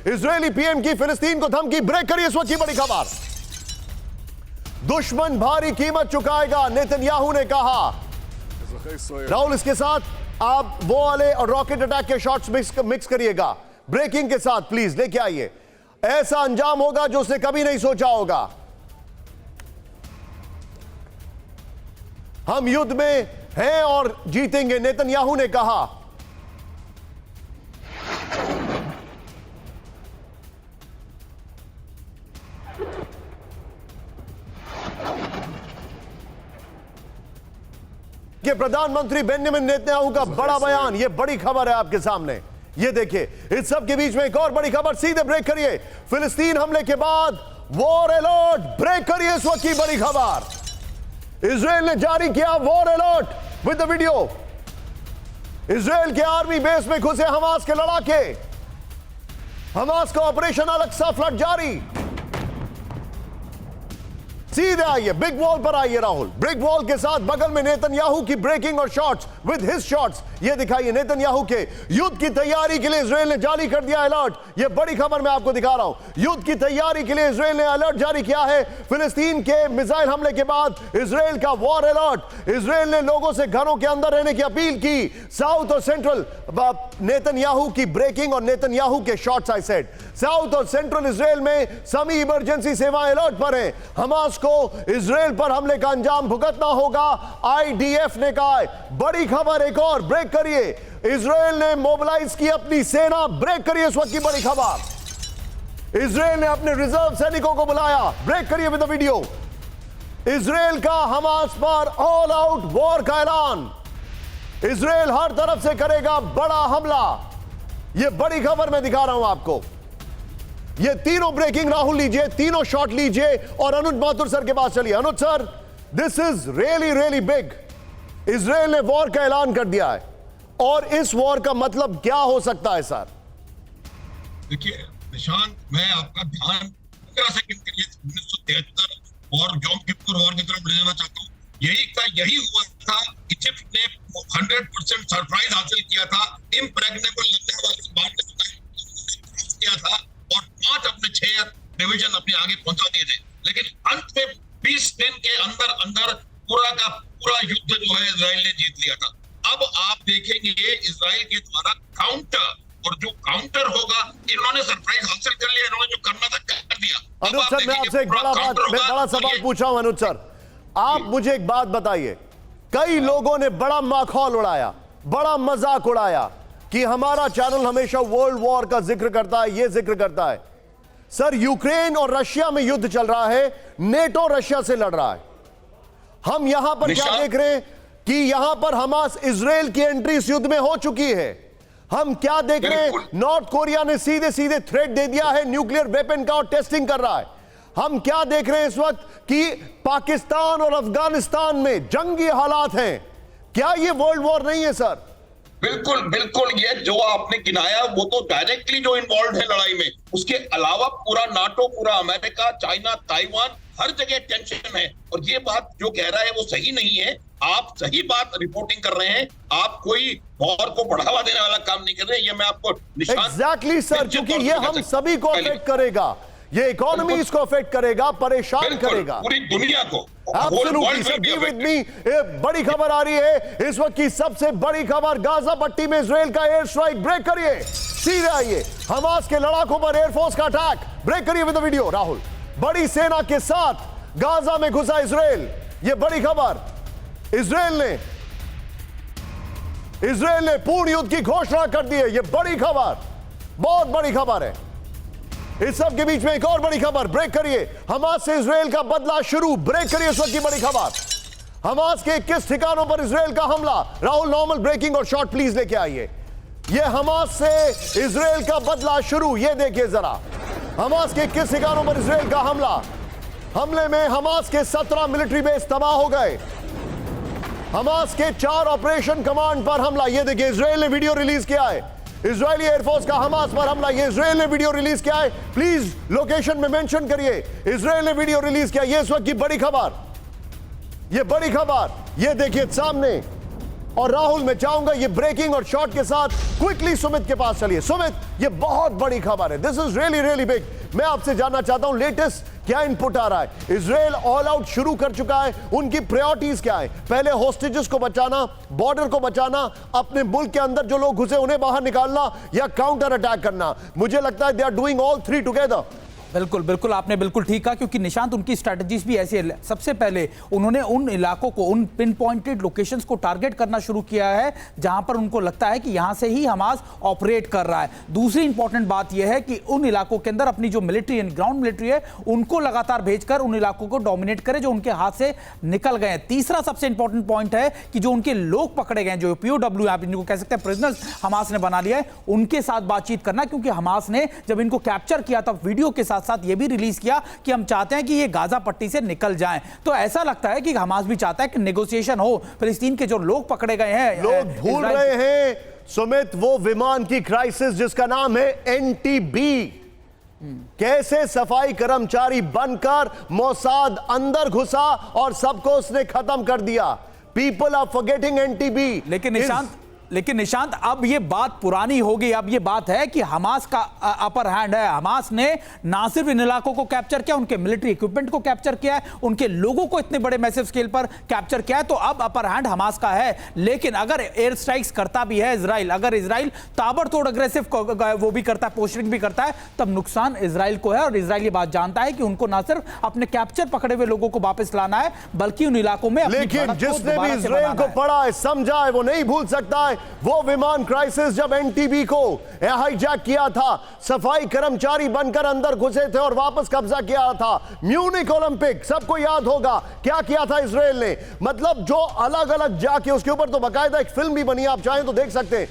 Israeli PM की फिलिस्तीन को धमकी, ब्रेक करिए इस वक्त की बड़ी खबर। दुश्मन भारी कीमत चुकाएगा, नेतन्याहू ने कहा। राहुल, इसके साथ आप वो वाले और रॉकेट अटैक के शॉट्स मिक्स करिएगा ब्रेकिंग के साथ, प्लीज लेके आइए। ऐसा अंजाम होगा जो उसने कभी नहीं सोचा होगा। हम युद्ध में हैं और जीतेंगे, नेतन्याहू ने कहा। कि प्रधानमंत्री बेंजामिन नेतन्याहू का बड़ा बयान, यह बड़ी खबर है आपके सामने। ये देखिए, इस सब के बीच में एक और बड़ी खबर, सीधे ब्रेक करिए। फिलिस्तीन हमले के बाद वॉर अलर्ट, ब्रेक करिए इस वक्त की बड़ी खबर। इजराइल ने जारी किया war alert with the video. Israel के आर्मी बेस में घुसे हमास के लड़ाके, हमास का ऑपरेशन अल-अक्सा फ्लड जारी। सीधे आइए, बिग वॉल पर आइए राहुल। बिग वॉल के साथ बगल में नेतन्याहू की ब्रेकिंग और शॉट्स विद हिज शॉट्स। ये दिखाइए नेतन्याहू के युद्ध की तैयारी के लिए इजराइल ने जारी कर दिया अलर्ट। ये बड़ी खबर मैं आपको दिखा रहा हूं। युद्ध की तैयारी के लिए इजराइल ने अलर्ट जारी किया है। फिलिस्तीन के मिसाइल हमले के बाद इजराइल का वॉर अलर्ट। इजराइल ने लोगों से घरों के अंदर रहने की अपील की। साउथ और सेंट्रल नेतन्याहू की ब्रेकिंग और नेतन्याहू के शॉट्स, आई सेड साउथ और सेंट्रल इजराइल में सभी इमरजेंसी सेवाएं अलर्ट पर हैं। हमास को इजराइल पर हमले का अंजाम भुगतना होगा, आईडीएफ ने कहा है। बड़ी खबर एक और, ब्रेक करिए। इजराइल ने मोबिलाइज की अपनी सेना, ब्रेक करिए इस वक्त की बड़ी खबर। इजराइल ने अपने रिजर्व सैनिकों को बुलाया, ब्रेक करिए विद द वीडियो। इजराइल का हमास पर ऑल आउट वॉर का ऐलान। इजराइल हर तरफ से करेगा बड़ा हमला। यह बड़ी खबर मैं दिखा रहा हूं आपको। ये तीनों ब्रेकिंग राहुल लीजिए, तीनों शॉट लीजिए और अनुज माथुर सर के पास चलिए। Anuj sir, this is really really big. Israel ने वॉर का ऐलान कर दिया है और इस वॉर का मतलब क्या हो सकता है सर? देखिए निशांत, मैं आपका ध्यान 15 सेकंड के लिए 1973 और यौम किप्पुर वॉर की तरफ ले जाना चाहता हूँ। यही हुआ था। इजिप्ट ने 100% सरप्राइज हासिल किया था। इम्प्रेग्नेबल लगने वाली बात किया था और 5 अपने 6 डिवीजन अपने आगे पहुंचा दिए थे। लेकिन अंत में 20 दिन के अंदर अंदर पूरा का पूरा युद्ध जो है इजराइल ने जीत लिया था। अब आप देखेंगे इजराइल के द्वारा काउंटर, और जो काउंटर होगा, इन्होंने सरप्राइज हासिल कर लिया, इन्होंने जो करना था कर दिया। अनुज सर, मैं आपसे एक बड़ा सवाल पूछा हूं। अनुज सर, आप मुझे एक बात बताइए। कई लोगों ने बड़ा माखौल उड़ाया, बड़ा मजाक उड़ाया कि हमारा चैनल हमेशा वर्ल्ड वॉर का जिक्र करता है, यह जिक्र करता है। सर, यूक्रेन और रशिया में युद्ध चल रहा है, नेटो रशिया से लड़ रहा है। हम यहां पर क्या देख रहे हैं कि यहां पर हमास इजराइल की एंट्री इस युद्ध में हो चुकी है। हम क्या देख रहे हैं, नॉर्थ कोरिया ने सीधे सीधे थ्रेट दे दिया है न्यूक्लियर वेपन का और टेस्टिंग कर रहा है। हम क्या देख रहे हैं इस वक्त कि पाकिस्तान और अफगानिस्तान में जंगी हालात हैं। क्या ये वर्ल्ड वॉर नहीं है सर? बिल्कुल बिल्कुल, ये जो आपने गिनाया वो तो डायरेक्टली जो इन्वॉल्व है लड़ाई में। उसके अलावा पूरा नाटो, पूरा अमेरिका, चाइना, ताइवान, हर जगह टेंशन है। और ये बात जो कह रहा है वो सही नहीं है। आप सही बात रिपोर्टिंग कर रहे हैं, आप कोई वॉर को बढ़ावा देने वाला काम नहीं कर रहे हैं। ये मैं आपको एग्जैक्टली सर, क्योंकि ये हम सभी को अफेक्ट करेगा, ये इकोनॉमी को अफेक्ट करेगा, परेशान करेगा पूरी दुनिया को। Absolutely, sir, be with me। बड़ी खबर आ रही है इस वक्त की, सबसे बड़ी खबर, गाजा पट्टी में इजराइल का एयर स्ट्राइक। ब्रेक करिए, सीधे आइए। हमास के लड़ाकों पर एयरफोर्स का अटैक, ब्रेक करिए विद द वीडियो। राहुल, बड़ी सेना के साथ गाजा में घुसा इजराइल। यह बड़ी खबर। इजराइल ने पूर्ण युद्ध की घोषणा कर दी है। यह बड़ी खबर, बहुत बड़ी खबर है। इस सब के बीच में एक और बड़ी खबर, ब्रेक करिए। हमास से इजराइल का बदला शुरू, ब्रेक करिए इस वक्त की बड़ी खबर। हमास के 21 ठिकानों पर इजराइल का हमला। राहुल, नॉर्मल ब्रेकिंग और शॉर्ट प्लीज लेके आइए। यह हमास से इजराइल का बदला शुरू, यह देखिए जरा। हमास के 21 ठिकानों पर इजराइल का हमला। हमले में हमास के 17 मिलिट्री बेस तबाह हो गए। हमास के 4 ऑपरेशन कमांड पर हमला। यह देखिए, इजराइल ने वीडियो रिलीज किया है। इजरायली एयरफोर्स का हमास पर हमला, ये इजराइल ने वीडियो रिलीज किया है। प्लीज लोकेशन में मेंशन करिए। इजराइल ने वीडियो रिलीज किया। ये इस वक्त की बड़ी खबर, ये बड़ी खबर, ये देखिए सामने। और राहुल, मैं चाहूंगा ये ब्रेकिंग और शॉट के साथ क्विकली सुमित के पास चलिए। सुमित, ये बहुत बड़ी खबर है, this is really really big. मैं आपसे जानना चाहता हूं लेटेस्ट क्या इनपुट आ रहा है। इजराइल ऑल आउट शुरू कर चुका है, उनकी प्रायोरिटीज क्या है? पहले हॉस्टेजेस को बचाना, बॉर्डर को बचाना, अपने मुल्क के अंदर जो लोग घुसे उन्हें बाहर निकालना, या काउंटर अटैक करना? मुझे लगता है they are doing all three together. बिल्कुल बिल्कुल, आपने बिल्कुल ठीक कहा, क्योंकि निशांत उनकी स्ट्रेटजीज भी ऐसी है। सबसे पहले उन्होंने उन इलाकों को, उन पिन पॉइंटेड लोकेशंस को टारगेट करना शुरू किया है जहां पर उनको लगता है कि यहां से ही हमास ऑपरेट कर रहा है। दूसरी इंपॉर्टेंट बात यह है कि उन इलाकों के अंदर अपनी जो मिलिट्री एंड ग्राउंड मिलिट्री है उनको लगातार भेजकर उन इलाकों को डोमिनेट करे जो उनके हाथ से निकल गए हैं। तीसरा सबसे इंपॉर्टेंट पॉइंट है कि जो उनके लोग पकड़े गए, जो POW आप इनको कह सकते हैं प्रिजनर्स हमास ने बना लिया है, उनके साथ बातचीत करना, क्योंकि हमास ने जब इनको कैप्चर किया था वीडियो के साथ साथ यह भी रिलीज किया कि हम चाहते हैं कि ये गाजा पट्टी से निकल जाएं। तो ऐसा लगता है कि हमास भी चाहता है कि नेगोशिएशन हो। फिलिस्तीन के जो लोग पकड़े गए हैं, लोग भूल रहे हैं सुमित वो विमान की क्राइसिस जिसका नाम है NTB। कैसे सफाई कर्मचारी बनकर मोसाद अंदर घुसा और सबको उसने खत्म कर दिया। People are forgetting NTB। लेकिन निशांत अब ये बात पुरानी हो गई। अब ये बात है कि हमास का अपर हैंड है। हमास ने ना सिर्फ इन इलाकों को कैप्चर किया, उनके मिलिट्री इक्विपमेंट को कैप्चर किया है, उनके लोगों को इतने बड़े मैसिव स्केल पर कैप्चर किया है। तो अब अपर हैंड हमास का है। लेकिन अगर एयर स्ट्राइक्स करता भी है इजराइल, अगर इजराइल ताबड़तोड़ अग्रेसिव वो भी करता है, पोस्टरिंग भी करता है, तब नुकसान इजराइल को है। और इजराइल ये बात जानता है कि उनको ना सिर्फ अपने कैप्चर पकड़े हुए लोगों को वापस लाना है, बल्कि उन इलाकों में लेकिन जिसने भी इजराइल को पढ़ा है, समझा है, वो नहीं भूल सकता है वो विमान क्राइसिस जब NTB को हाईजैक किया था, सफाई कर्मचारी बनकर अंदर घुसे थे और वापस कब्जा किया था। म्यूनिक ओलंपिक सबको याद होगा, क्या किया था इजराइल ने। मतलब जो अलग अलग जाके, उसके ऊपर तो बाकायदा एक फिल्म भी बनी, आप चाहें तो देख सकते हैं।